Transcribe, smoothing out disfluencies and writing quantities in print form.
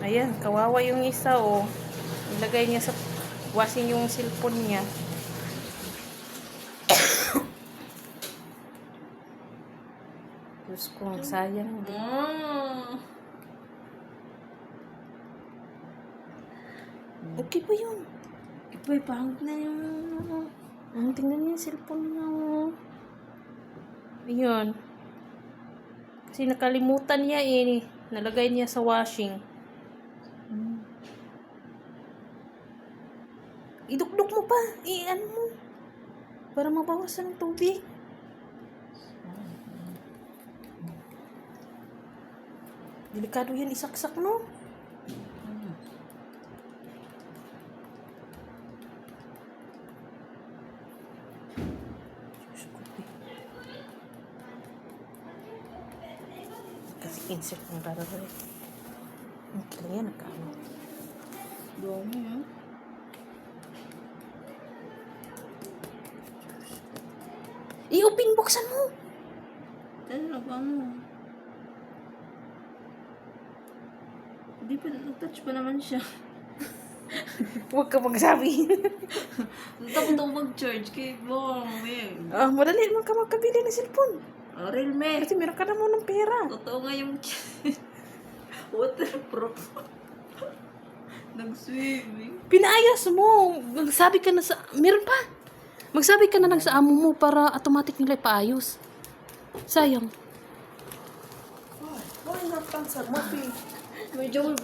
Ayan, kawawa yung isa, oh. Ilagay niya sa washing yung cellphone niya. Diyos ko, sayang. Okay pa yun. Ipay, pangit na yung Tingnan niya yung cellphone niya, oh. Ayun. Kasi nakalimutan niya, eh. Nalagay niya sa washing. Idukduk mo pa. Ano mo. Para mabawasan ng tubig. Delikado yan isaksak, no? Diyos ko, eh. Kasi insect ng karagay. Ang kailan yan, nagkano. dami, ha? I-open, buksan mo. Ano, paano? Hindi pa, nag-touch pa naman siya. Huwag ka magsabi. Takot ako mag-charge kay Bong. Madali naman ka magkabili ng cellphone. Real me. Kasi meron ka naman ng pera. Totoo nga yung waterproof. Nag-swimming. Pinaayos mo. Magsabi ka na sa... Meron pa. Magsabi ka na lang sa amo mo para automatic nila ipaayos. Sayang. Why not answer? Medyo